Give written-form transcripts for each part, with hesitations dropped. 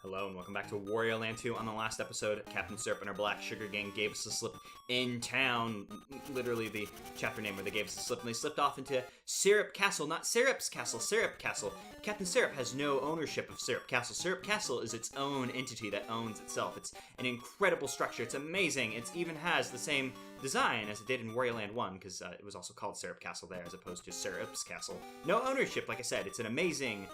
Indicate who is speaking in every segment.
Speaker 1: Hello and welcome back to Wario Land 2. On the last episode, Captain Syrup and our Black Sugar Gang gave us a slip in town. Literally the chapter name where they gave us a slip, and they slipped off into Syrup Castle. Not Syrup's Castle, Syrup Castle. Captain Syrup has no ownership of Syrup Castle. Syrup Castle is its own entity that owns itself. It's an incredible structure. It's amazing. It even has the same design as it did in Wario Land 1, because it was also called Syrup Castle there as opposed to Syrup's Castle. No ownership, like I said. It's an amazing,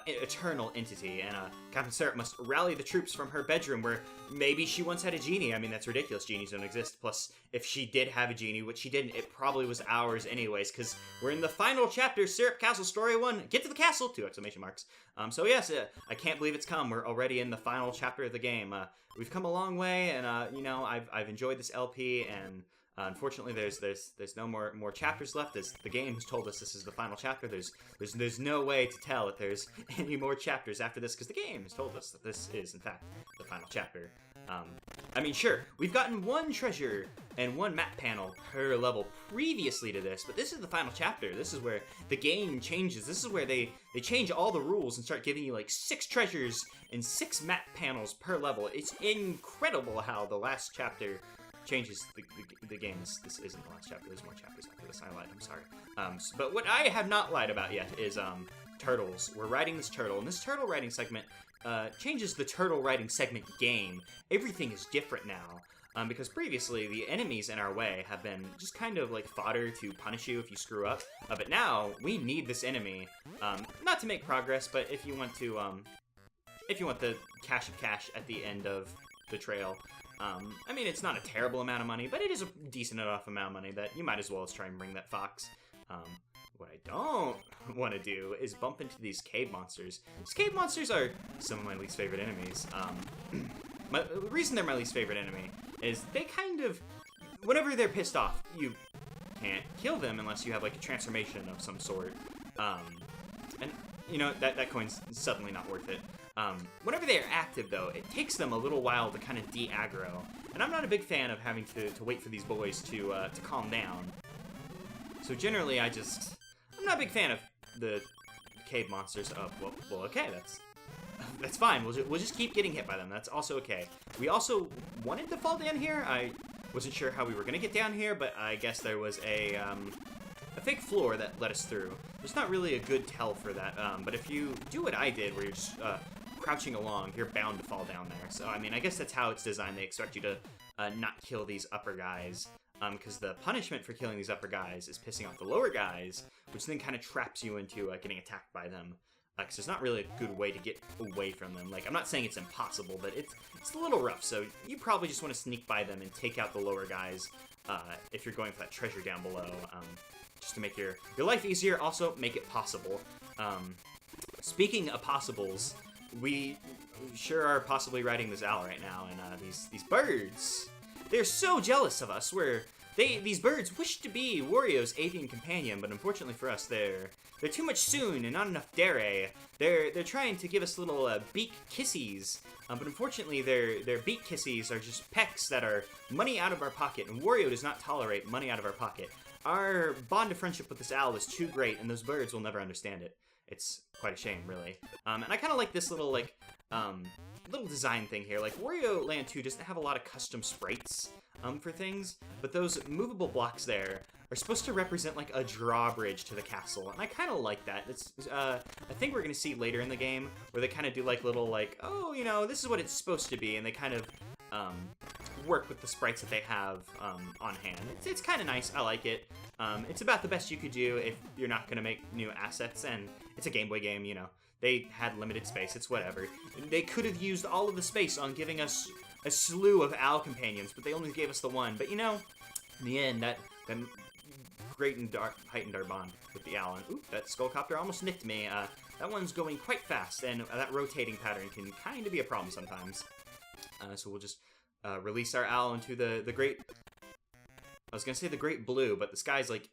Speaker 1: eternal entity, and Captain Syrup must rally the troops from her bedroom where maybe she once had a genie. I mean, that's ridiculous. Genies don't exist. Plus, if she did have a genie, which she didn't, it probably was ours anyways, because we're in the final chapter, Syrup Castle Story 1. Get to the castle! 2 exclamation marks. So yes, I can't believe it's come. We're already in the final chapter of the game. We've come a long way, and you know, I've enjoyed this LP, and unfortunately, there's no more chapters left. As the game has told us, this is the final chapter. There's no way to tell if there's any more chapters after this, because the game has told us that this is, in fact, the final chapter. I mean, sure, we've gotten one treasure and one map panel per level previously to this, but this is the final chapter. This is where the game changes. This is where they change all the rules and start giving you like 6 treasures and 6 map panels per level. It's incredible how the last chapter changes the game. This isn't the last chapter. There's more chapters after this. I lied. I'm sorry. But what I have not lied about yet is turtles. We're riding this turtle, and this turtle riding segment changes the turtle riding segment game. Everything is different now. Because previously, the enemies in our way have been just kind of like fodder to punish you if you screw up. But now, we need this enemy, not to make progress, but if you want to, if you want the cache of cash at the end of the trail. I mean, it's not a terrible amount of money, but it is a decent enough amount of money that you might as well as try and bring that fox. What I don't want to do is bump into these cave monsters. These cave monsters are some of my least favorite enemies. The reason they're my least favorite enemy is they kind of, whenever they're pissed off, you can't kill them unless you have like a transformation of some sort. And you know, that coin's suddenly not worth it. Whenever they are active, though, it takes them a little while to kind of de-aggro. And I'm not a big fan of having to wait for these boys to calm down. So generally, I'm not a big fan of the cave monsters. Well, okay, that's fine. We'll just keep getting hit by them. That's also okay. We also wanted to fall down here. I wasn't sure how we were going to get down here, but I guess there was a fake floor that let us through. There's not really a good tell for that, but if you do what I did, where you're just crouching along, you're bound to fall down there. So, I mean, I guess that's how it's designed. They expect you to not kill these upper guys, because the punishment for killing these upper guys is pissing off the lower guys, which then kind of traps you into getting attacked by them. Because there's not really a good way to get away from them. Like, I'm not saying it's impossible, but it's a little rough, so you probably just want to sneak by them and take out the lower guys if you're going for that treasure down below. Just to make your life easier, also make it possible. Speaking of possibles, we sure are possibly riding this owl right now, and these birds, they're so jealous of us. These birds wish to be Wario's avian companion, but unfortunately for us, they're too much soon and not enough dare. They're trying to give us little beak kissies, but unfortunately their beak kissies are just pecks that are money out of our pocket, and Wario does not tolerate money out of our pocket. Our bond of friendship with this owl is too great, and those birds will never understand it. It's quite a shame, really. And I kind of like this little, like, little design thing here. Like, Wario Land 2 doesn't have a lot of custom sprites for things, but those movable blocks there are supposed to represent, like, a drawbridge to the castle, and I kind of like that. It's, I think we're going to see later in the game where they kind of do, like, little, like, oh, you know, this is what it's supposed to be, and they kind of, work with the sprites that they have on hand. It's kind of nice. I like it. It's about the best you could do if you're not going to make new assets, and it's a Game Boy game, you know. They had limited space. It's whatever. They could have used all of the space on giving us a slew of owl companions, but they only gave us the one. But, you know, in the end, that heightened our bond with the owl. And, oop, that skullcopter almost nicked me. That one's going quite fast, and that rotating pattern can kind of be a problem sometimes. So we'll just release our owl into the great... I was gonna say the great blue, but the sky's like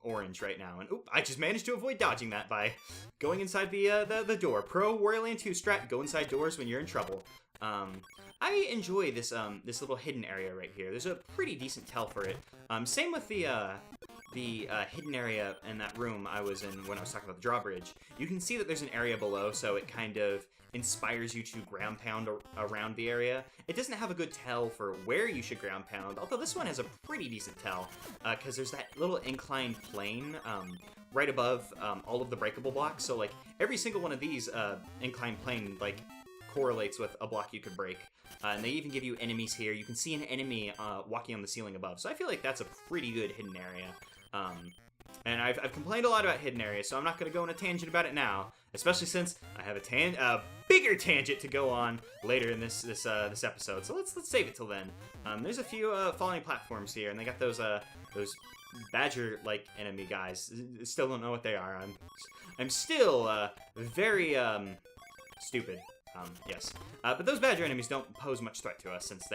Speaker 1: orange right now. And oop, I just managed to avoid dodging that by going inside the door. Pro Wario Land 2 strat, go inside doors when you're in trouble. I enjoy this this little hidden area right here. There's a pretty decent tell for it. Same with the the hidden area in that room I was in when I was talking about the drawbridge, you can see that there's an area below, so it kind of inspires you to ground pound around the area. It doesn't have a good tell for where you should ground pound, although this one has a pretty decent tell, because there's that little inclined plane right above all of the breakable blocks, so like every single one of these inclined plane like correlates with a block you could break. And they even give you enemies here. You can see an enemy walking on the ceiling above, so I feel like that's a pretty good hidden area. And I've complained a lot about hidden areas, so I'm not going to go on a tangent about it now, especially since I have a bigger tangent to go on later in this episode. So let's save it till then. There's a few falling platforms here, and they got those badger-like enemy guys. Still don't know what they are. I'm still very stupid. Yes. But those badger enemies don't pose much threat to us, since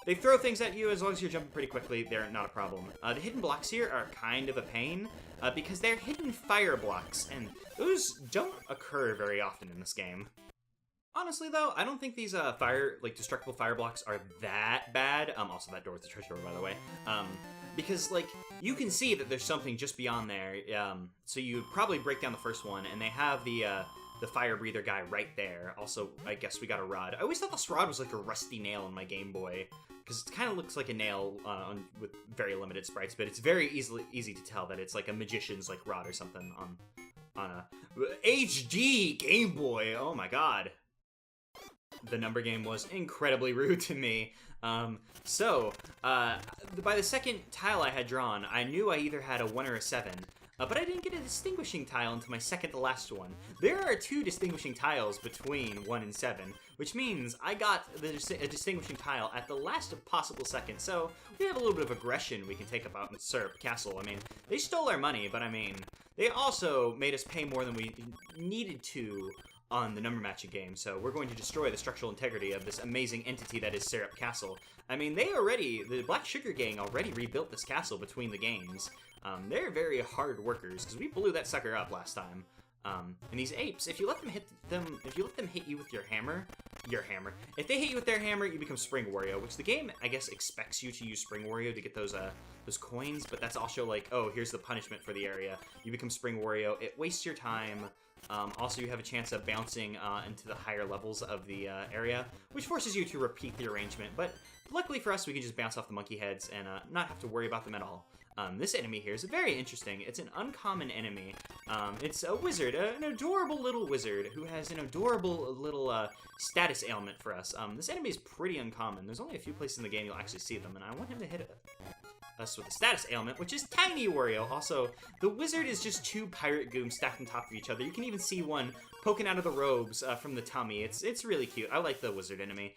Speaker 1: they throw things at you. As long as you're jumping pretty quickly, they're not a problem. The hidden blocks here are kind of a pain, because they're hidden fire blocks, and those don't occur very often in this game. Honestly, though, I don't think these destructible fire blocks are that bad. Also, that door with the treasure, by the way. Because, like, you can see that there's something just beyond there, so you probably break down the first one, and they have the fire breather guy right there. Also, I guess we got a rod. I always thought this rod was like a rusty nail in my Game Boy, because it kind of looks like a nail with very limited sprites, but it's very easy to tell that it's like a magician's like rod or something on a HD Game Boy. Oh my god. The number game was incredibly rude to me. By the second tile I had drawn, I knew I either had a 1 or a 7. But I didn't get a distinguishing tile until my second to last one. There are 2 distinguishing tiles between 1 and 7, which means I got a distinguishing tile at the last possible second, so we have a little bit of aggression we can take about in Syrup Castle. I mean, they stole our money, but I mean, they also made us pay more than we needed to on the number matching game, so we're going to destroy the structural integrity of this amazing entity that is Syrup Castle. I mean, the Black Sugar Gang already rebuilt this castle between the games. They're very hard workers, because we blew that sucker up last time. And these apes, if you let them hit you with your hammer, if they hit you with their hammer, you become Spring Wario, which the game, I guess, expects you to use Spring Wario to get those coins, but that's also like, oh, here's the punishment for the area. You become Spring Wario, it wastes your time. Also, you have a chance of bouncing into the higher levels of the area, which forces you to repeat the arrangement, but luckily for us, we can just bounce off the monkey heads and not have to worry about them at all. This enemy here is very interesting. It's an uncommon enemy. It's a wizard, an adorable little wizard who has an adorable little status ailment for us. This enemy is pretty uncommon. There's only a few places in the game you'll actually see them, and I want him to hit us with a status ailment, which is Tiny Wario. Also, the wizard is just 2 pirate gooms stacked on top of each other. You can even see one poking out of the robes from the tummy. It's really cute. I like the wizard enemy.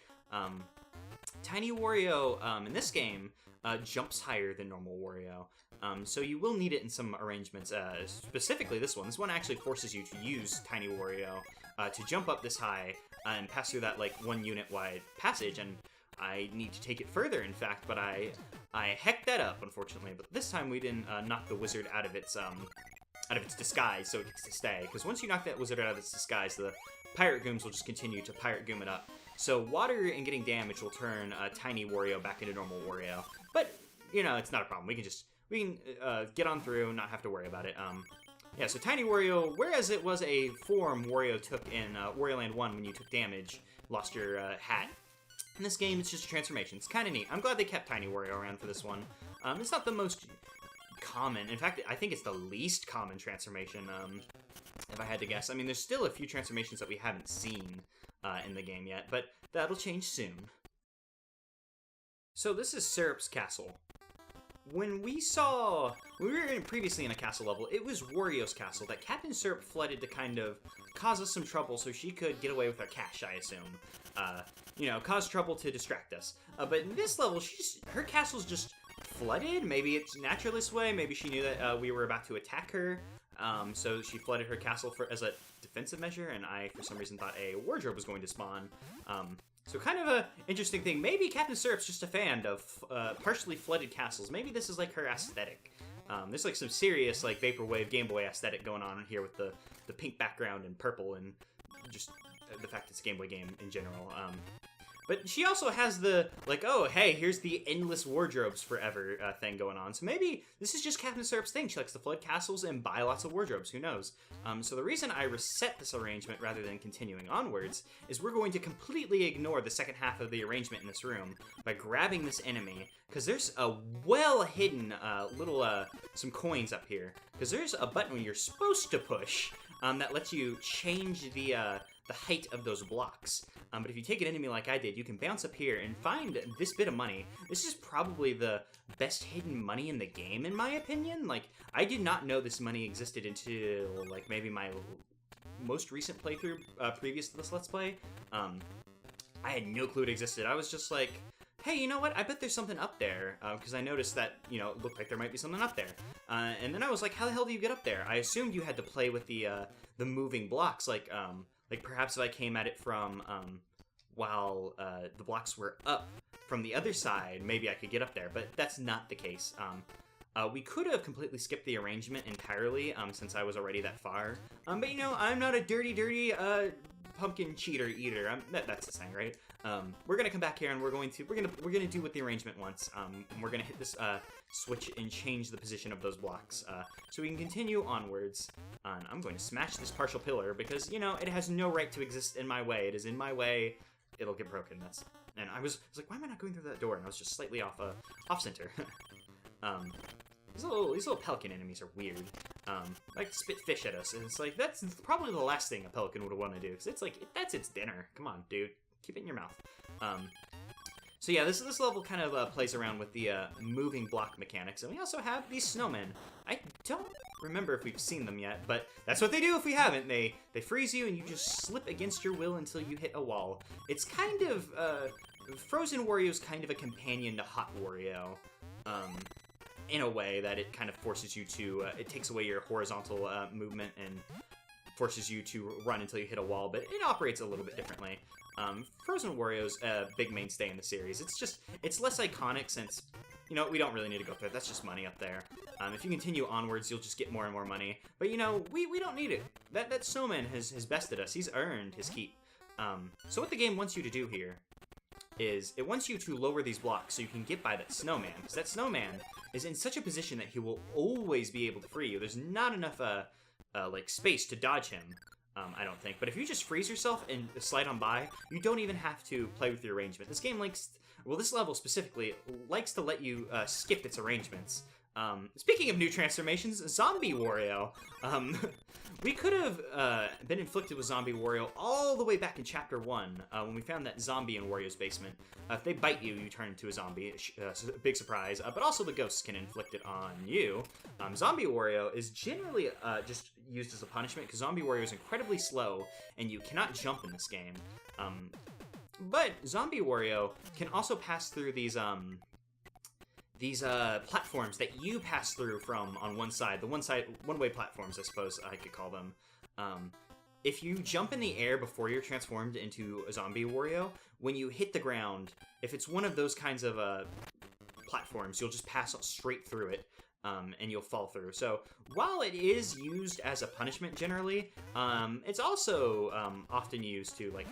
Speaker 1: Tiny Wario in this game jumps higher than normal Wario, so you will need it in some arrangements, specifically this one. This one actually forces you to use Tiny Wario to jump up this high and pass through that, like, 1 unit wide passage, and I need to take it further, in fact, but I hecked that up, unfortunately, but this time we didn't knock the wizard out of its disguise, so it gets to stay, because once you knock that wizard out of its disguise, the pirate gooms will just continue to pirate goom it up. So water and getting damage will turn Tiny Wario back into normal Wario. But, you know, it's not a problem. We can get on through and not have to worry about it. Yeah, so Tiny Wario, whereas it was a form Wario took in Wario Land 1 when you took damage, lost your hat, in this game it's just a transformation. It's kind of neat. I'm glad they kept Tiny Wario around for this one. It's not the most common. In fact, I think it's the least common transformation, if I had to guess. I mean, there's still a few transformations that we haven't seen in the game yet, but that'll change soon. So this is Syrup's castle. When we were previously in a castle level, it was Wario's castle that Captain Syrup flooded to kind of cause us some trouble so she could get away with our cash, I assume. You know, cause trouble to distract us. But in this level, her castle's just flooded. Maybe it's natural this way. Maybe she knew that we were about to attack her. So she flooded her castle as a defensive measure, and I, for some reason, thought a wardrobe was going to spawn. So kind of a interesting thing. Maybe Captain Syrup's just a fan of partially flooded castles. Maybe this is like her aesthetic. There's like some serious like vaporwave Game Boy aesthetic going on here with the pink background and purple and just the fact it's a Game Boy game in general. But she also has the, like, oh, hey, here's the endless wardrobes forever thing going on. So maybe this is just Captain Syrup's thing. She likes to flood castles and buy lots of wardrobes. Who knows? So the reason I reset this arrangement rather than continuing onwards is we're going to completely ignore the second half of the arrangement in this room by grabbing this enemy, because there's a well-hidden some coins up here. Because there's a button you're supposed to push that lets you change the height of those blocks. But if you take an enemy like I did, you can bounce up here and find this bit of money. This is probably the best hidden money in the game, in my opinion. Like, I did not know this money existed until, like, maybe my most recent playthrough previous to this Let's Play. I had no clue it existed. I was just like, hey, you know what? I bet there's something up there, because I noticed that, you know, it looked like there might be something up there. And then I was like, how the hell do you get up there? I assumed you had to play with the moving blocks, like perhaps if I came at it from, while the blocks were up from the other side, maybe I could get up there, but that's not the case. We could have completely skipped the arrangement entirely, since I was already that far. But you know, I'm not a dirty, pumpkin cheater eater. That's the saying, right? We're gonna come back here and we're gonna do what the arrangement wants. We're gonna hit this switch and change the position of those blocks, so we can continue onwards. I'm going to smash this partial pillar because, you know, it has no right to exist in my way. It is in my way. It'll get broken. And I was like, why am I not going through that door? And I was just slightly off center. These little pelican enemies are weird. Like to spit fish at us, and it's like, that's probably the last thing a pelican would want to do, because it's like, that's its dinner. Come on, dude. Keep it in your mouth. So yeah, this level kind of plays around with the moving block mechanics, and we also have these snowmen. I don't remember if we've seen them yet, but that's what they do if we haven't. They freeze you, and you just slip against your will until you hit a wall. It's kind of, Frozen Wario's kind of a companion to Hot Wario, in a way that it kind of forces you to, it takes away your horizontal movement and forces you to run until you hit a wall, but it operates a little bit differently. Frozen Wario's a big mainstay in the series. It's less iconic since, you know, we don't really need to go through it. That's just money up there. If you continue onwards, you'll just get more and more money. But, you know, we don't need it. That snowman has bested us. He's earned his keep. So what the game wants you to do here is it wants you to lower these blocks so you can get by that snowman. Because that snowman is in such a position that he will always be able to free you. There's not enough, like, space to dodge him. I don't think. But if you just freeze yourself and slide on by, you don't even have to play with your arrangement. This game likes, well, this level specifically, likes to let you skip its arrangements. Speaking of new transformations, Zombie Wario. We could have been inflicted with Zombie Wario all the way back in Chapter 1, when we found that zombie in Wario's basement. If they bite you, you turn into a zombie. Big surprise. But also the ghosts can inflict it on you. Zombie Wario is generally just used as a punishment, because Zombie Wario is incredibly slow, and you cannot jump in this game. But Zombie Wario can also pass through these platforms that you pass through from on one side. The one-way platforms, I suppose I could call them. If you jump in the air before you're transformed into a Zombie Wario, when you hit the ground, if it's one of those kinds of platforms, you'll just pass straight through it, and you'll fall through. So while it is used as a punishment generally, it's also often used to, like,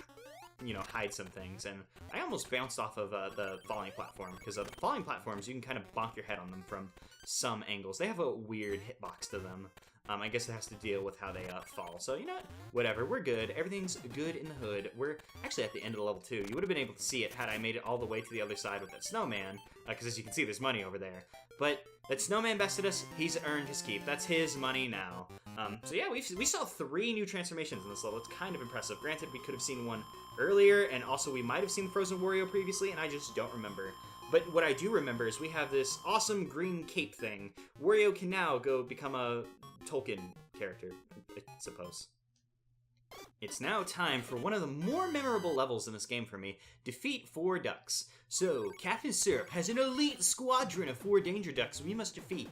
Speaker 1: you know, hide some things. And I almost bounced off of the falling platform, because the falling platforms, you can kind of bonk your head on them from some angles. They have a weird hitbox to them. I guess it has to deal with how they fall. So, you know what? Whatever. We're good. Everything's good in the hood. We're actually at the end of the level, too. You would have been able to see it had I made it all the way to the other side with that snowman, because as you can see, there's money over there. But that snowman bested us. He's earned his keep. That's his money now. So yeah, we saw 3 new transformations in this level. It's kind of impressive. Granted, we could have seen one earlier, and also we might have seen Frozen Wario previously, and I just don't remember. But what I do remember is we have this awesome green cape thing. Wario can now go become a Tolkien character, I suppose. It's now time for one of the more memorable levels in this game for me, Defeat 4 Ducks. So, Captain Syrup has an elite squadron of 4 danger ducks we must defeat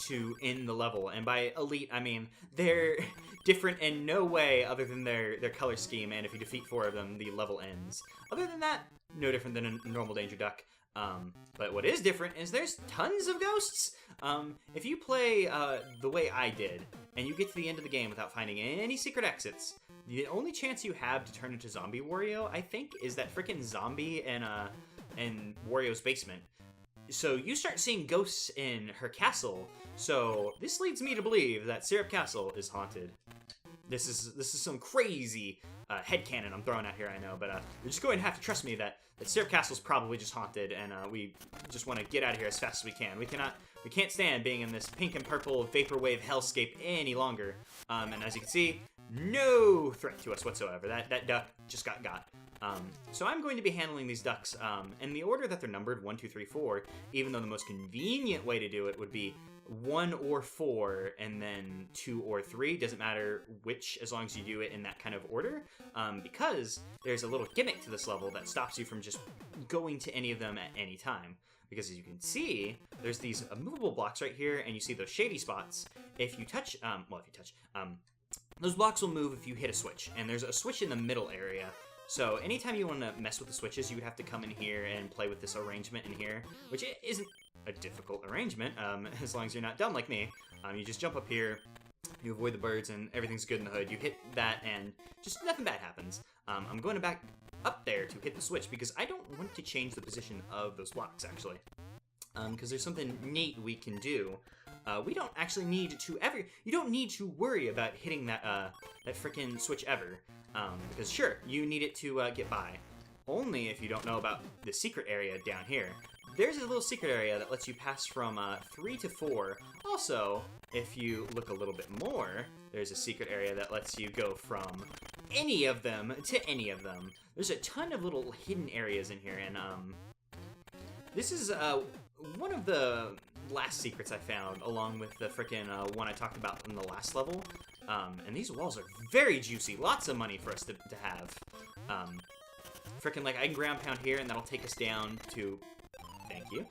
Speaker 1: to end the level. And by elite, I mean they're different in no way other than their color scheme, and if you defeat 4 of them, the level ends. Other than that, no different than a normal danger duck. But what is different is there's tons of ghosts. If you play the way I did, and you get to the end of the game without finding any secret exits, the only chance you have to turn into Zombie Wario, I think, is that freaking zombie in Wario's basement. So you start seeing ghosts in her castle. So this leads me to believe that Syrup Castle is haunted. This is some crazy headcanon I'm throwing out here, I know, but you're just going to have to trust me that Syrup Castle's probably just haunted, and we just want to get out of here as fast as we can. We can't stand being in this pink and purple vaporwave hellscape any longer. And as you can see, no threat to us whatsoever. That duck just got. So I'm going to be handling these ducks in the order that they're numbered, 1, 2, 3, 4, even though the most convenient way to do it would be 1 or 4, and then 2 or 3. Doesn't matter which, as long as you do it in that kind of order, because there's a little gimmick to this level that stops you from just going to any of them at any time. Because as you can see, there's these movable blocks right here, and you see those shady spots. If you touch, those blocks will move if you hit a switch, and there's a switch in the middle area. So anytime you want to mess with the switches, you would have to come in here and play with this arrangement in here, which isn't a difficult arrangement, as long as you're not dumb like me. You just jump up here, you avoid the birds, and everything's good in the hood. You hit that, and just nothing bad happens. I'm going to back up there to hit the switch, because I don't want to change the position of those blocks, actually. Because there's something neat we can do. We don't actually need to you don't need to worry about hitting that frickin' switch ever. Because sure, you need it to get by. Only if you don't know about the secret area down here. There's a little secret area that lets you pass from 3 to 4. Also, if you look a little bit more, there's a secret area that lets you go from any of them to any of them. There's a ton of little hidden areas in here, and this is one of the last secrets I found, along with the frickin' one I talked about in the last level. And these walls are very juicy. Lots of money for us to have. Frickin' like I can ground pound here, and that'll take us down to... Thank you.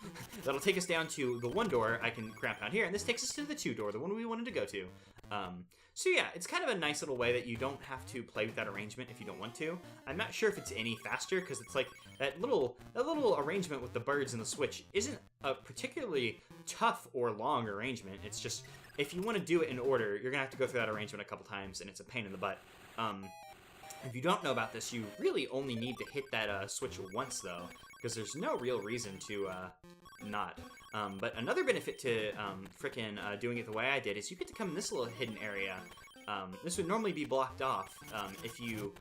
Speaker 1: That'll take us down to the 1 door. I can ground pound here, and this takes us to the 2 door, the one we wanted to go to. So yeah, it's kind of a nice little way that you don't have to play with that arrangement if you don't want to. I'm not sure if it's any faster, because it's like that little arrangement with the birds and the switch isn't a particularly tough or long arrangement. It's just, if you want to do it in order, you're gonna have to go through that arrangement a couple times, and it's a pain in the butt. If you don't know about this, you really only need to hit that switch once, though, because there's no real reason to not. But another benefit to frickin' doing it the way I did is you get to come in this little hidden area. This would normally be blocked off if you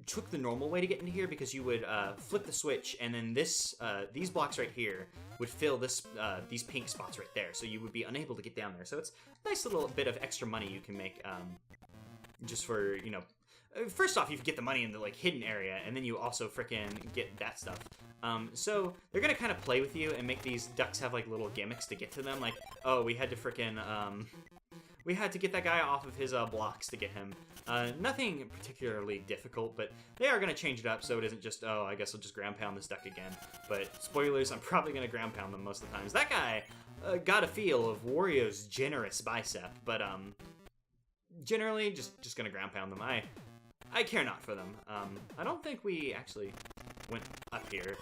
Speaker 1: took the normal way to get into here, because you would flip the switch, and then these blocks right here would fill these pink spots right there, so you would be unable to get down there. So it's a nice little bit of extra money you can make just for, you know, first off, you get the money in the like hidden area, and then you also frickin' get that stuff. So they're gonna kind of play with you and make these ducks have like little gimmicks to get to them. Like, oh, we had to frickin' we had to get that guy off of his blocks to get him. Nothing particularly difficult, but they are gonna change it up so it isn't just, oh, I guess I'll just ground pound this duck again. But spoilers, I'm probably gonna ground pound them most of the times. That guy got a feel of Wario's generous bicep, but generally just gonna ground pound them. I care not for them. I don't think we actually went up here,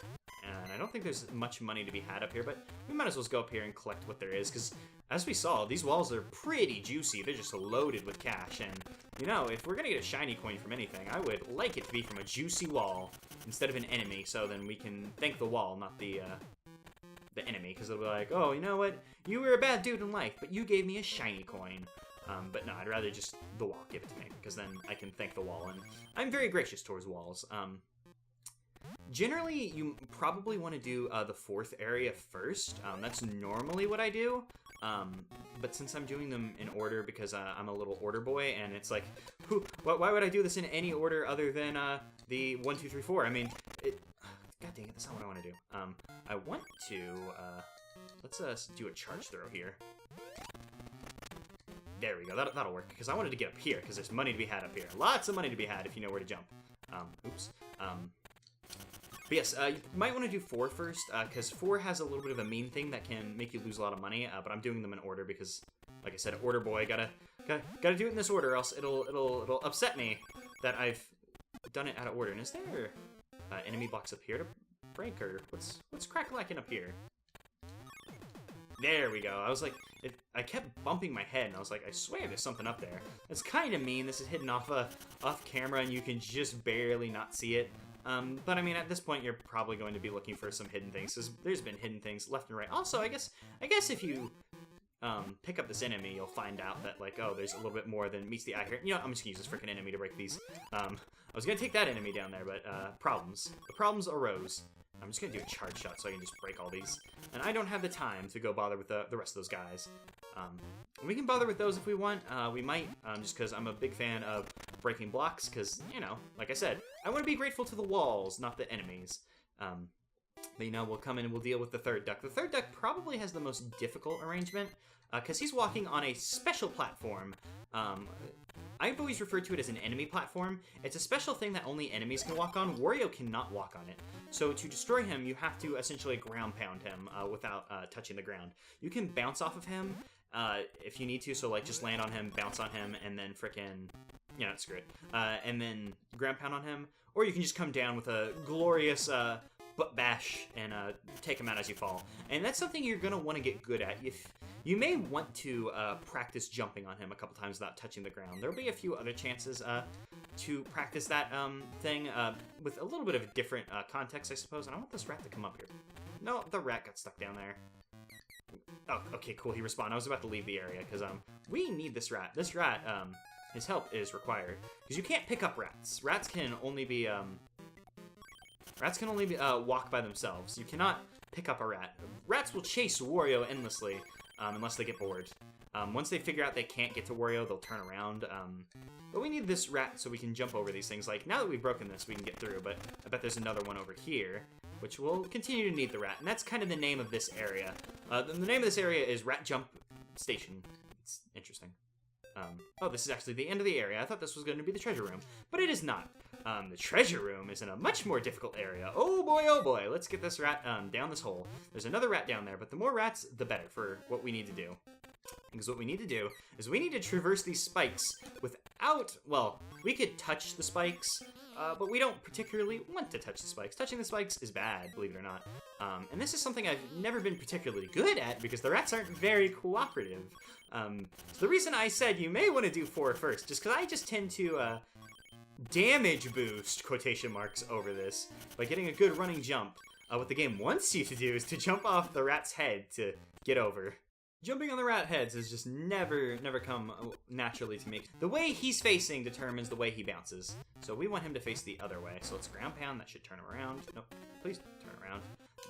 Speaker 1: and I don't think there's much money to be had up here, but we might as well go up here and collect what there is, because as we saw, these walls are pretty juicy. They're just loaded with cash, and, you know, if we're gonna get a shiny coin from anything, I would like it to be from a juicy wall instead of an enemy, so then we can thank the wall, not the enemy, because it'll be like, oh, you know what? You were a bad dude in life, but you gave me a shiny coin. But no, I'd rather just the wall give it to me, because then I can thank the wall, and I'm very gracious towards walls. Generally, you probably want to do the 4th area first. That's normally what I do, but since I'm doing them in order because I'm a little order boy, and it's like, why would I do this in any order other than the 1, 2, 3, 4? I mean, God dang it, that's not what I want to do. I want to, let's do a charge throw here. There we go, that'll work, because I wanted to get up here, because there's money to be had up here. Lots of money to be had if you know where to jump. Oops. But yes, you might want to do 4 first, because 4 has a little bit of a mean thing that can make you lose a lot of money, but I'm doing them in order because, like I said, order boy, gotta do it in this order, or else it'll upset me that I've done it out of order. And is there enemy blocks up here to break, or what's crack-lacking up here? There we go. I was like, I kept bumping my head, and I was like, I swear there's something up there. It's kind of mean. This is hidden off camera, and you can just barely not see it. But I mean, at this point, you're probably going to be looking for some hidden things, because there's been hidden things left and right. Also, I guess if you pick up this enemy, you'll find out that, like, oh, there's a little bit more than meets the eye here. You know, I'm just gonna use this freaking enemy to break these. I was gonna take that enemy down there, but problems. The problems arose. I'm just gonna do a charge shot so I can just break all these. And I don't have the time to go bother with the rest of those guys. We can bother with those if we want. We might, just because I'm a big fan of breaking blocks, because, you know, like I said, I want to be grateful to the walls, not the enemies. But, you know, we'll come in and we'll deal with the third duck. The third duck probably has the most difficult arrangement, because he's walking on a special platform. I've always referred to it as an enemy platform. It's a special thing that only enemies can walk on. Wario cannot walk on it. So to destroy him, you have to essentially ground pound him without touching the ground. You can bounce off of him if you need to, so like just land on him, bounce on him, and then frickin', you know, screw it. And then ground pound on him. Or you can just come down with a glorious butt bash and take him out as you fall. And that's something you're going to want to get good at. You may want to practice jumping on him a couple times without touching the ground. There'll be a few other chances to practice that thing with a little bit of a different context, I suppose. And I want this rat to come up here. No, the rat got stuck down there. Oh, okay, cool, he respawned. I was about to leave the area, because we need this rat. This rat, his help is required. Because you can't pick up rats. Rats can only be walk by themselves. You cannot pick up a rat. Rats will chase Wario endlessly, unless they get bored. Once they figure out they can't get to Wario, they'll turn around. But we need this rat so we can jump over these things. Like, now that we've broken this, we can get through, but I bet there's another one over here, which will continue to need the rat. And that's kind of the name of this area. The name of this area is Rat Jump Station. It's interesting. Oh, this is actually the end of the area. I thought this was going to be the treasure room, but it is not. The treasure room is in a much more difficult area. Oh boy, let's get this rat down this hole. There's another rat down there, but the more rats, the better for what we need to do. Because what we need to do is we need to traverse these spikes without, well, we could touch the spikes, but we don't particularly want to touch the spikes. Touching the spikes is bad, believe it or not. And this is something I've never been particularly good at because the rats aren't very cooperative. So the reason I said you may want to do 4 first, just because I just tend to damage boost, quotation marks, over this by getting a good running jump. What the game wants you to do is to jump off the rat's head to get over. Jumping on the rat heads has just never come naturally to me. The way he's facing determines the way he bounces. So we want him to face the other way. So let's ground pound. That should turn him around. Nope. Please turn around.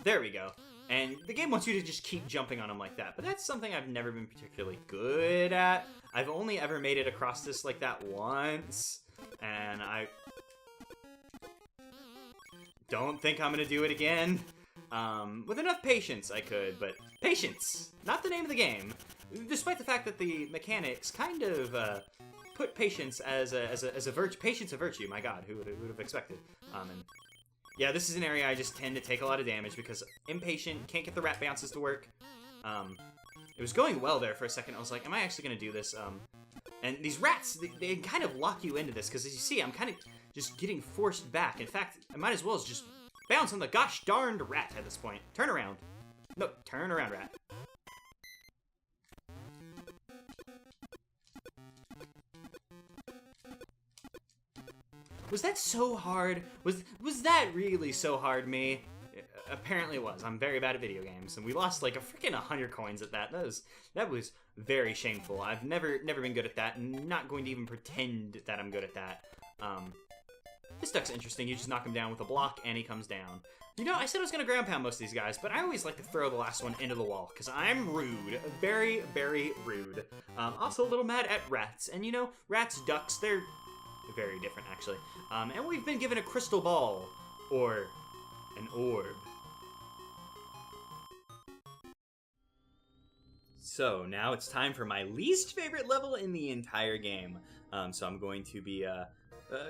Speaker 1: There we go. And the game wants you to just keep jumping on him like that. But that's something I've never been particularly good at. I've only ever made it across this like that once. And I don't think I'm going to do it again. With enough patience, I could, but patience, not the name of the game. Despite the fact that the mechanics kind of put patience as a virtue. Patience a virtue. My God, who would have expected? And yeah, this is an area I just tend to take a lot of damage because impatient, can't get the rat bounces to work. It was going well there for a second. I was like, am I actually going to do this? And these rats, they kind of lock you into this because, as you see, I'm kind of just getting forced back. In fact, I might as well just bounce on the gosh darned rat at this point. Turn around. No, turn around, rat. Was that so hard? Was that really so hard, me? Apparently it was. I'm very bad at video games, and we lost like a freaking 100 coins at that. That was very shameful. I've never been good at that, and not going to even pretend that I'm good at that. This duck's interesting. You just knock him down with a block, and he comes down. You know, I said I was going to ground pound most of these guys, but I always like to throw the last one into the wall, because I'm rude. Very, very rude. Also a little mad at rats. And you know, rats, ducks, they're very different, actually. And we've been given a crystal ball, or an orb. So, now it's time for my least favorite level in the entire game. So I'm going to be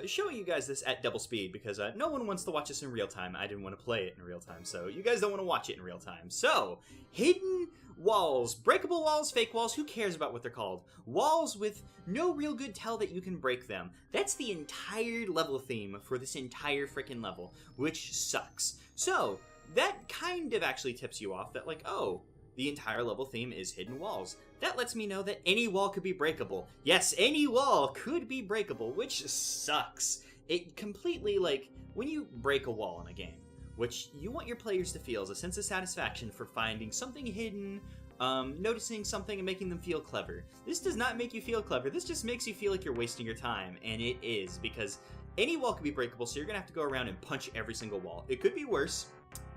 Speaker 1: showing you guys this at double speed because no one wants to watch this in real time. I didn't want to play it in real time, so you guys don't want to watch it in real time. So, hidden walls. Breakable walls, fake walls, who cares about what they're called? Walls with no real good tell that you can break them. That's the entire level theme for this entire freaking level, which sucks. So, that kind of actually tips you off that, like, oh, the entire level theme is hidden walls. That lets me know that any wall could be breakable. Yes, any wall could be breakable, which sucks. It completely, like, when you break a wall in a game, which you want your players to feel as a sense of satisfaction for finding something hidden, noticing something and making them feel clever. This does not make you feel clever. This just makes you feel like you're wasting your time, and it is, because any wall could be breakable, so you're gonna have to go around and punch every single wall. It could be worse.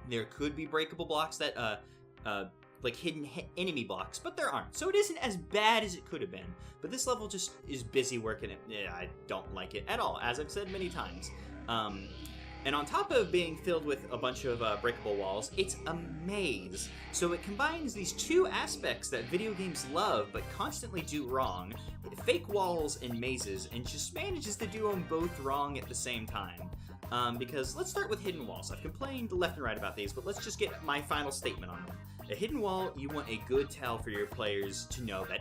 Speaker 1: There could be breakable blocks that, like hidden enemy blocks, but there aren't. So it isn't as bad as it could have been. But this level just is busy work, and I don't like it at all, as I've said many times. And on top of being filled with a bunch of breakable walls, it's a maze. So it combines these two aspects that video games love but constantly do wrong, fake walls and mazes, and just manages to do them both wrong at the same time. Because let's start with hidden walls. I've complained left and right about these, but let's just get my final statement on them. A hidden wall, you want a good tell for your players to know that,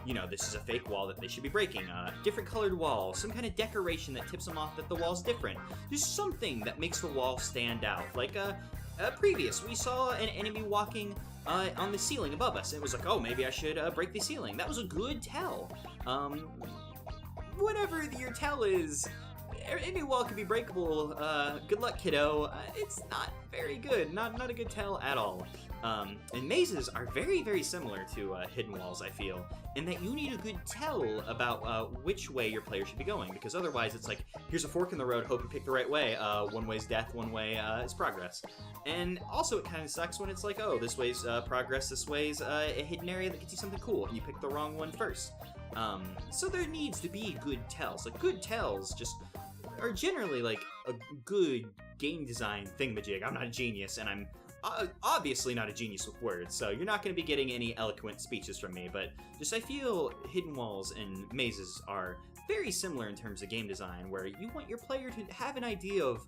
Speaker 1: you know, this is a fake wall that they should be breaking. Different colored wall, some kind of decoration that tips them off that the wall's different. Just something that makes the wall stand out. Like, previous, we saw an enemy walking on the ceiling above us. It was like, oh, maybe I should break the ceiling. That was a good tell. Whatever your tell is, any wall can be breakable. Good luck, kiddo. It's not very good. Not a good tell at all. And mazes are very, very similar to hidden walls, I feel, in that you need a good tell about which way your player should be going, because otherwise it's like, here's a fork in the road, hope you pick the right way. One way's death, one way is progress. And also it kind of sucks when it's like, oh, this way's progress, this way's a hidden area that gets you something cool, and you pick the wrong one first. So there needs to be good tells. Like, good tells just are generally like a good game design thingamajig. I'm not a genius, and I'm obviously not a genius with words, so you're not going to be getting any eloquent speeches from me, but just I feel hidden walls and mazes are very similar in terms of game design, where you want your player to have an idea of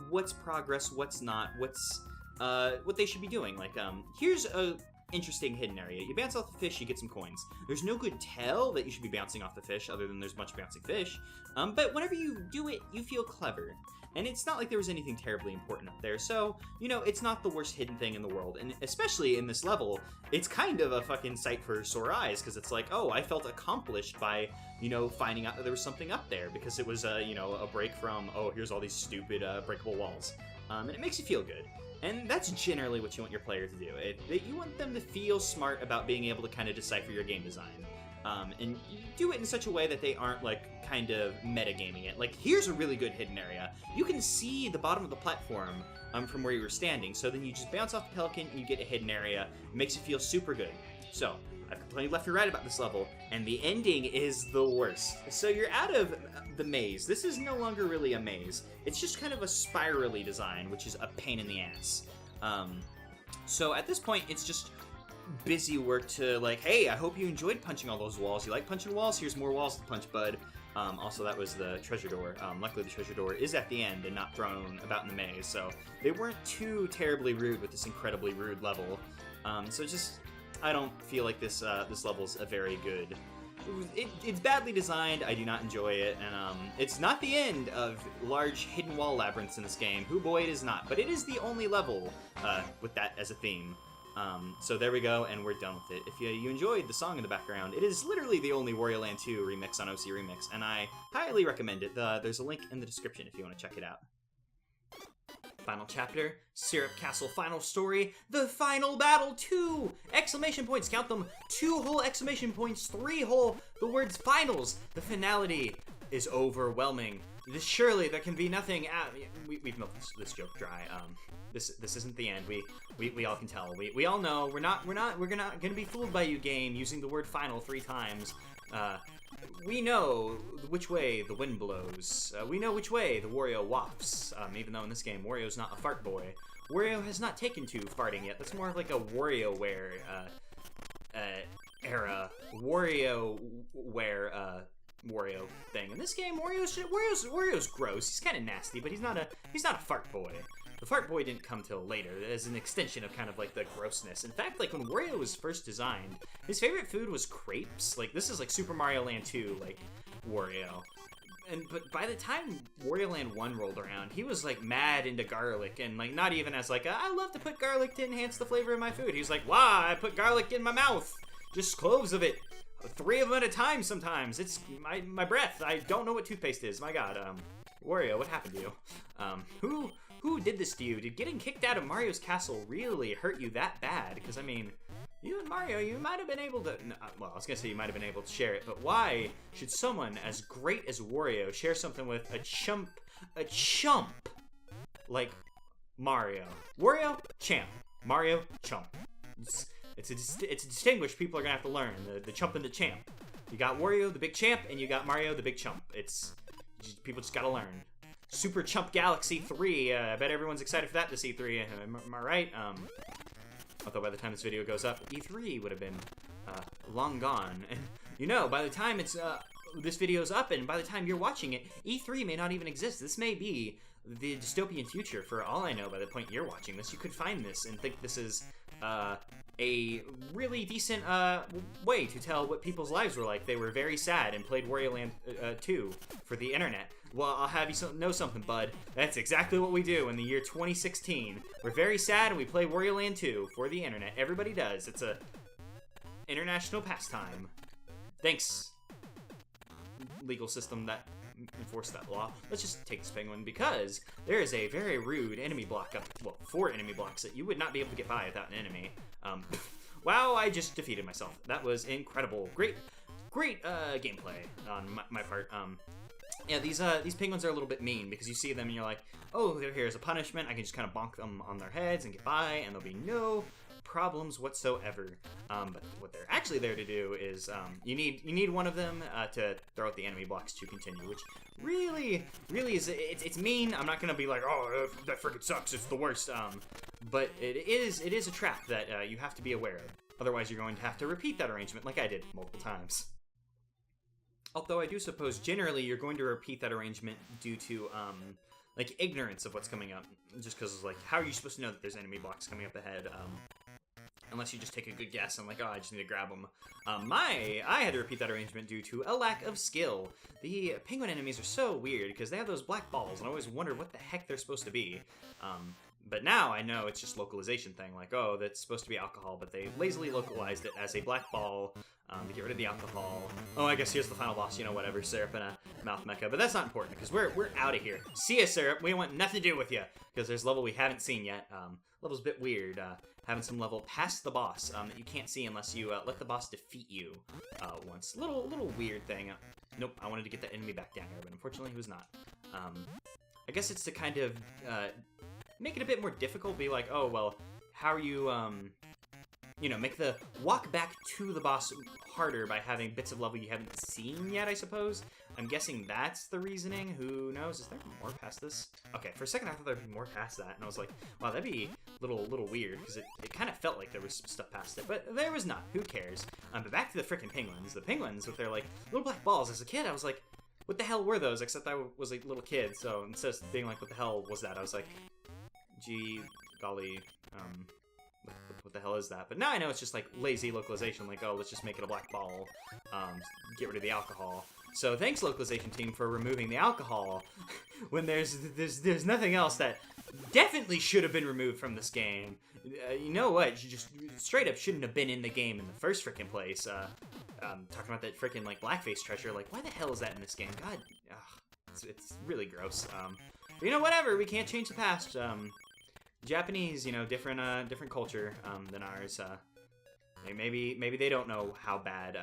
Speaker 1: what's progress, what's not, what's what they should be doing. Like, here's a interesting hidden area. You bounce off the fish, you get some coins. There's no good tell that you should be bouncing off the fish, other than there's a bunch of bouncing fish, but whenever you do it, you feel clever. And it's not like there was anything terribly important up there, so, you know, it's not the worst hidden thing in the world. And especially in this level, it's kind of a fucking sight for sore eyes, because it's like, oh, I felt accomplished by, you know, finding out that there was something up there, because it was, you know, a break from, oh, here's all these stupid breakable walls. And it makes you feel good. And that's generally what you want your player to do. You want them to feel smart about being able to kind of decipher your game design. And do it in such a way that they aren't, like, kind of metagaming it. Like, here's a really good hidden area. You can see the bottom of the platform from where you were standing, so then you just bounce off the pelican and you get a hidden area. It makes you feel super good. So, I've complained left and right about this level, and the ending is the worst. So you're out of the maze. This is no longer really a maze. It's just kind of a spirally design, which is a pain in the ass. So at this point, it's just busy work to, like, hey, I hope you enjoyed punching all those walls. You like punching walls? Here's more walls to punch, bud. Also, that was the treasure door. Luckily, the treasure door is at the end and not thrown about in the maze, so they weren't too terribly rude with this incredibly rude level. So just, I don't feel like this level's a very good... It's badly designed, I do not enjoy it, and it's not the end of large hidden wall labyrinths in this game. Hoo boy, it is not, but it is the only level with that as a theme. So there we go, and we're done with it. If you enjoyed the song in the background, it is literally the only Wario Land 2 remix on OC Remix, and I highly recommend it. There's a link in the description if you want to check it out. Final chapter, Syrup Castle final story, the final battle, 2! Exclamation points, count them, 2 whole exclamation points, 3 whole, the words finals. The finality is overwhelming. Surely there can be nothing, we've milked this joke dry. This isn't the end. We all can tell. We all know we're not gonna be fooled by you, game, using the word final 3 times. We know which way the wind blows. We know which way the Wario wafts. Even though in this game Wario's not a fart boy. Wario has not taken to farting yet. That's more of like a WarioWare era. WarioWare Wario thing. In this game, Wario's gross. He's kind of nasty, but he's not a fart boy. The fart boy didn't come till later as an extension of kind of like the grossness. In fact, like when Wario was first designed, his favorite food was crepes. Like this is like Super Mario Land 2, like Wario. But by the time Wario Land 1 rolled around, he was like mad into garlic, and like not even as like I love to put garlic to enhance the flavor of my food. He's like, wow, I put garlic in my mouth, just cloves of it, 3 of them at a time sometimes. It's my breath. I don't know what toothpaste is. My God, Wario, what happened to you? Who did this to you? Did getting kicked out of Mario's castle really hurt you that bad? Because I mean, you and Mario, you might have been able to, well, I was gonna say you might have been able to share it, but why should someone as great as Wario share something with a chump like Mario? Wario, champ. Mario, chump. It's a distinguished people are gonna have to learn, the chump and the champ. You got Wario, the big champ, and you got Mario, the big chump. People just gotta learn. Super Chump Galaxy 3, I bet everyone's excited for that to see 3, am I right? Although by the time this video goes up, E3 would have been long gone. And you know, by the time this video's up and by the time you're watching it, E3 may not even exist. This may be the dystopian future for all I know by the point you're watching this. You could find this and think this is a really decent way to tell what people's lives were like. They were very sad and played Wario Land 2 for the internet. Well, I'll have you know something, bud. That's exactly what we do in the year 2016. We're very sad and we play Wario Land 2 for the internet. Everybody does. It's a international pastime. Thanks, legal system that enforced that law. Let's just take this penguin because there is a very rude enemy block up, well, 4 enemy blocks that you would not be able to get by without an enemy. Wow, I just defeated myself. That was incredible. Great gameplay on my part. Yeah, these penguins are a little bit mean because you see them and you're like, oh, they're here as a punishment. I can just kind of bonk them on their heads and get by, and there'll be no problems whatsoever. But what they're actually there to do is you need one of them to throw out the enemy blocks to continue, which really is it's mean. I'm not gonna be like, oh, that freaking sucks. It's the worst. But it is a trap that you have to be aware of. Otherwise, you're going to have to repeat that arrangement like I did multiple times. Although I do suppose generally you're going to repeat that arrangement due to like ignorance of what's coming up. Just because like, how are you supposed to know that there's enemy blocks coming up ahead? Unless you just take a good guess and like, oh, I just need to grab them. I had to repeat that arrangement due to a lack of skill. The penguin enemies are so weird because they have those black balls and I always wondered what the heck they're supposed to be. But now I know it's just localization thing, like, oh, that's supposed to be alcohol, but they lazily localized it as a black ball to get rid of the alcohol. Oh, I guess here's the final boss, you know, whatever, Syrup and a mouth mecha, but that's not important because we're out of here. See ya, Syrup, we want nothing to do with you because there's level we haven't seen yet. Level's a bit weird, having some level past the boss that you can't see unless you let the boss defeat you once. Little weird thing. Nope, I wanted to get that enemy back down here, but unfortunately he was not. I guess it's to kind of make it a bit more difficult, be like, oh, well, how are you, you know, make the walk back to the boss harder by having bits of level you haven't seen yet, I suppose? I'm guessing that's the reasoning. Who knows? Is there more past this? Okay, for a second I thought there'd be more past that, and I was like, wow, that'd be a little weird, because it kind of felt like there was some stuff past it, but there was not. Who cares? But back to the frickin' penguins. The penguins with their, like, little black balls. As a kid, I was like, what the hell were those? Except I was a little kid, so instead of being like, what the hell was that? I was like, gee, golly, what the hell is that? But now I know it's just like lazy localization, like, oh, let's just make it a black ball, get rid of the alcohol. So thanks, localization team, for removing the alcohol when there's nothing else that definitely should have been removed from this game. You know what? You just straight up shouldn't have been in the game in the first frickin' place. Talking about that frickin' like blackface treasure, like why the hell is that in this game? God, it's really gross. But you know, whatever. We can't change the past. Japanese, you know, different culture than ours. Maybe they don't know how bad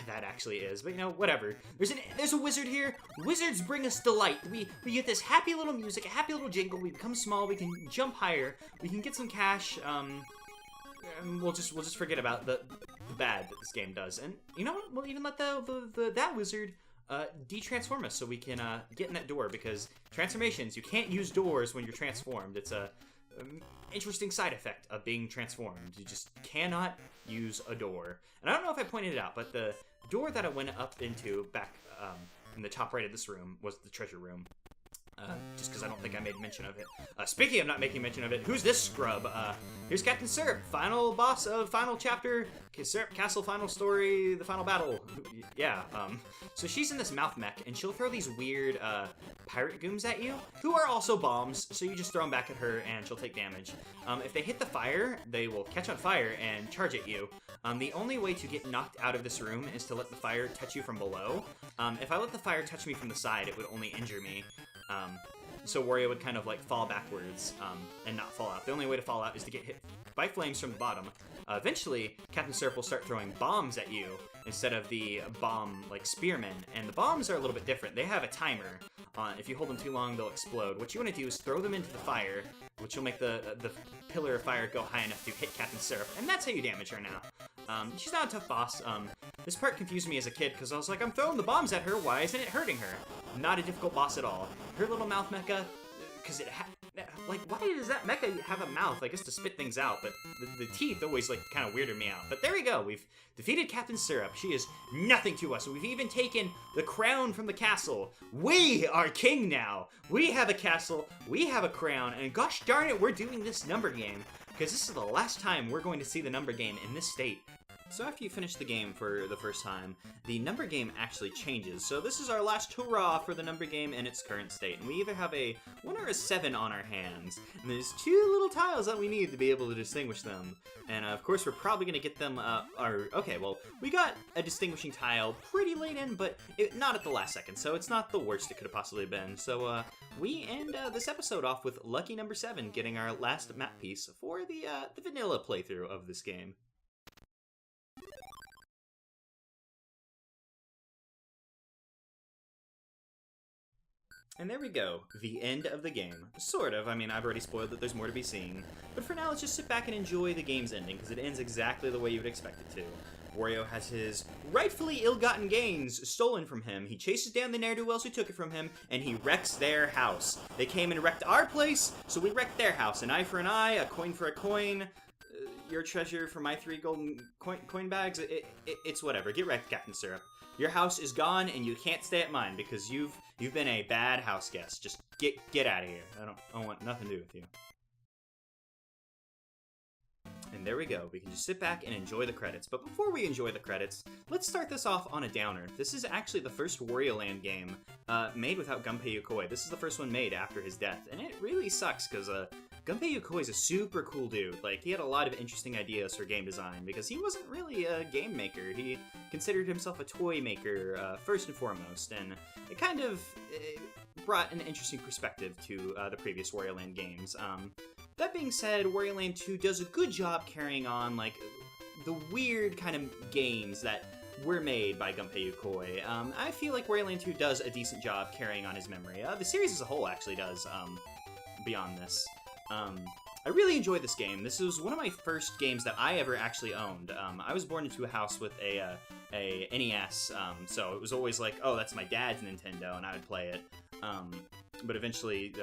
Speaker 1: that actually is, but you know, whatever. There's a wizard here. Wizards bring us delight. We get this happy little music, a happy little jingle. We become small. We can jump higher. We can get some cash. And we'll just forget about the bad that this game does. And you know what? We'll even let that wizard de-transform us so we can get in that door, because transformations, you can't use doors when you're transformed. It's a interesting side effect of being transformed. You just cannot use a door. And I don't know if I pointed it out, but the door that I went up into back in the top right of this room was the treasure room. Just because I don't think I made mention of it. Speaking of not making mention of it, who's this scrub? Here's Captain Syrup, final boss of final chapter, Syrup Castle final story, the final battle. Yeah, so she's in this mouth mech, and she'll throw these weird pirate gooms at you, who are also bombs, so you just throw them back at her, and she'll take damage. If they hit the fire, they will catch on fire and charge at you. The only way to get knocked out of this room is to let the fire touch you from below. If I let the fire touch me from the side, it would only injure me. So Wario would kind of like fall backwards and not fall out. The only way to fall out is to get hit by flames from the bottom. Eventually, Captain Syrup will start throwing bombs at you instead of the bomb like spearmen. And the bombs are a little bit different. They have a timer. If you hold them too long, they'll explode. What you want to do is throw them into the fire, which will make the pillar of fire go high enough to hit Captain Syrup. And that's how you damage her now. She's not a tough boss. This part confused me as a kid because I was like, I'm throwing the bombs at her, why isn't it hurting her? Not a difficult boss at all. Her little mouth mecha, because like, why does that mecha have a mouth? I guess to spit things out, but the teeth always like kind of weirded me out. But there we go, we've defeated Captain Syrup. She is nothing to us. We've even taken the crown from the castle. We are king now. We have a castle, we have a crown, and gosh darn it, we're doing this number game, because this is the last time we're going to see the number game in this state. So after you finish the game for the first time, the number game actually changes. So this is our last hurrah for the number game in its current state. And we either have a 1 or a 7 on our hands. And there's 2 little tiles that we need to be able to distinguish them. And of course we're probably going to get them, okay, well, we got a distinguishing tile pretty late in, but not at the last second. So it's not the worst it could have possibly been. So we end this episode off with lucky number 7 getting our last map piece for the vanilla playthrough of this game. And there we go, the end of the game. Sort of, I mean, I've already spoiled that there's more to be seen. But for now, let's just sit back and enjoy the game's ending, because it ends exactly the way you would expect it to. Wario has his rightfully ill-gotten gains stolen from him. He chases down the ne'er-do-wells who took it from him, and he wrecks their house. They came and wrecked our place, so we wrecked their house. An eye for an eye, a coin for a coin, your treasure for my 3 golden coin bags. It's whatever. Get wrecked, Captain Syrup. Your house is gone, and you can't stay at mine because you've been a bad house guest. Just get out of here. I don't want nothing to do with you. And there we go. We can just sit back and enjoy the credits. But before we enjoy the credits, let's start this off on a downer. This is actually the first Wario Land game made without Gunpei Yokoi. This is the first one made after his death, and it really sucks because Gunpei Yokoi is a super cool dude. Like, he had a lot of interesting ideas for game design because he wasn't really a game maker. He considered himself a toy maker first and foremost, and it kind of brought an interesting perspective to the previous Wario Land games. That being said, Wario Land 2 does a good job carrying on, like, the weird kind of games that were made by Gunpei Yokoi. I feel like Wario Land 2 does a decent job carrying on his memory. The series as a whole actually does, beyond this. I really enjoyed this game. This was one of my first games that I ever actually owned. I was born into a house with a NES, so it was always like, oh, that's my dad's Nintendo, and I would play it. But eventually,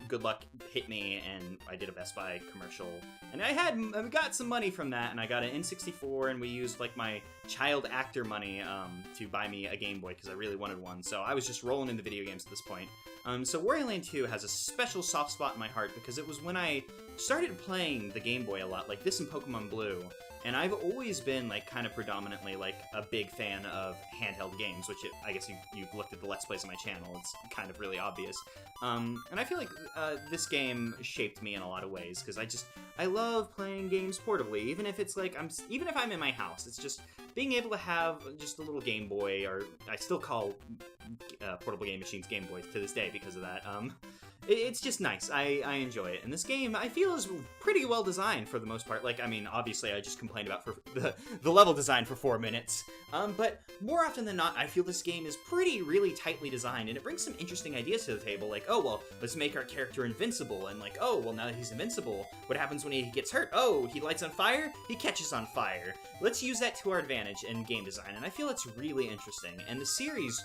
Speaker 1: good luck hit me, and I did a Best Buy commercial. And I got some money from that, and I got an N64, and we used, like, my child actor money to buy me a Game Boy, because I really wanted one. So I was just rolling in the video games at this point. So Wario Land 2 has a special soft spot in my heart, because it was when I started playing the Game Boy a lot, like this and Pokemon Blue. And I've always been, like, kind of predominantly, like, a big fan of handheld games, which I guess you've looked at the Let's Plays on my channel. It's kind of really obvious. And I feel like this game shaped me in a lot of ways, because I love playing games portably, even if it's, like, even if I'm in my house. It's just being able to have just a little Game Boy, or I still call portable game machines Game Boys to this day because of that. It's just nice. I enjoy it. And this game, I feel, is pretty well designed for the most part. Like, I mean, obviously I just complained about the level design for 4 minutes. But more often than not, I feel this game is really tightly designed, and it brings some interesting ideas to the table. Like, oh, well, let's make our character invincible. And like, oh, well, now that he's invincible, what happens when he gets hurt? Oh, he lights on fire? He catches on fire. Let's use that to our advantage in game design. And I feel it's really interesting. And the series,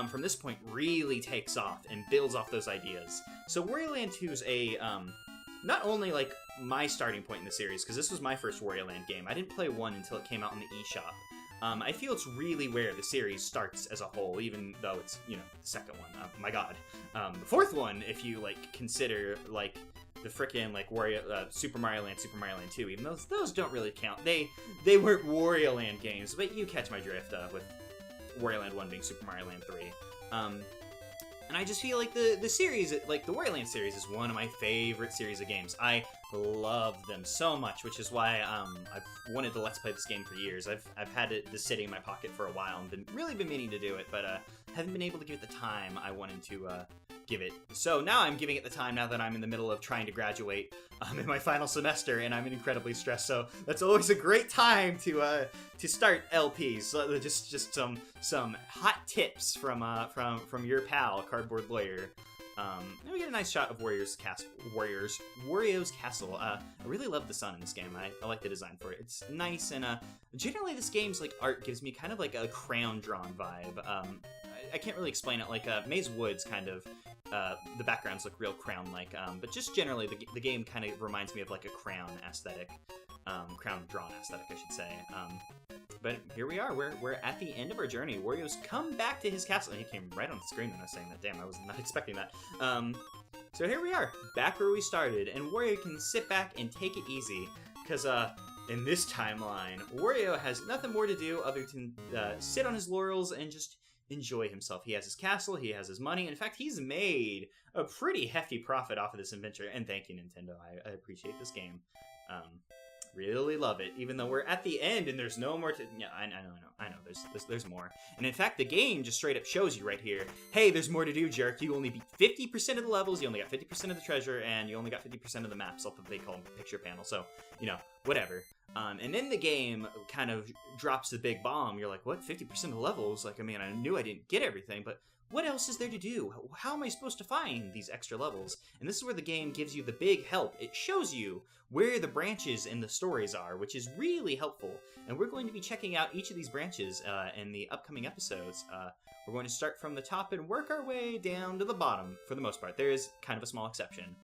Speaker 1: from this point, really takes off and builds off those ideas. So Wario Land 2 is not only, like, my starting point in the series, because this was my first Wario Land game. I didn't play 1 until it came out in the eShop. I feel it's really where the series starts as a whole, even though it's, the second one. My god. The fourth one, if you, consider, the frickin', Wario, Super Mario Land 2, even though those don't really count. They weren't Wario Land games, but you catch my drift, with Wario Land 1 being Super Mario Land 3. And I just feel like the series, the Wario Land series, is one of my favorite series of games. I love them so much, which is why I've wanted to Let's Play this game for years. I've had this sitting in my pocket for a while and really been meaning to do it, but haven't been able to give it the time I wanted to give it. So now I'm giving it the time now that I'm in the middle of trying to graduate in my final semester, and I'm incredibly stressed. So that's always a great time to start LPs. So just some hot tips from your pal Cardboard Lawyer. And we get a nice shot of Wario's castle. I really love the sun in this game. I like the design for it. It's nice, and generally this game's art gives me kind of like a crayon drawn vibe. I can't really explain it. Maze Woods kind of. The backgrounds look real crown-like, but just generally the game kind of reminds me of a crown aesthetic, crown drawn aesthetic, I should say. But here we are. We're at the end of our journey. Wario's come back to his castle, and he came right on the screen when I was saying that. Damn, I was not expecting that. So here we are, back where we started, and Wario can sit back and take it easy, because in this timeline, Wario has nothing more to do other than sit on his laurels and just enjoy himself. He has his castle, he has his money. In fact, he's made a pretty hefty profit off of this adventure, and thank you, Nintendo. I appreciate this game. Really love it, even though we're at the end and there's no more to... Yeah, I know, there's more. And in fact, the game just straight up shows you right here, hey, there's more to do, jerk. You only beat 50% of the levels, you only got 50% of the treasure, and you only got 50% of the maps, what they call them, the picture panel. So, whatever. And then the game kind of drops the big bomb. You're like, what, 50% of the levels? I knew I didn't get everything, but what else is there to do? How am I supposed to find these extra levels? And this is where the game gives you the big help. It shows you where the branches in the stories are, which is really helpful. And we're going to be checking out each of these branches in the upcoming episodes. We're going to start from the top and work our way down to the bottom for the most part. There is kind of a small exception.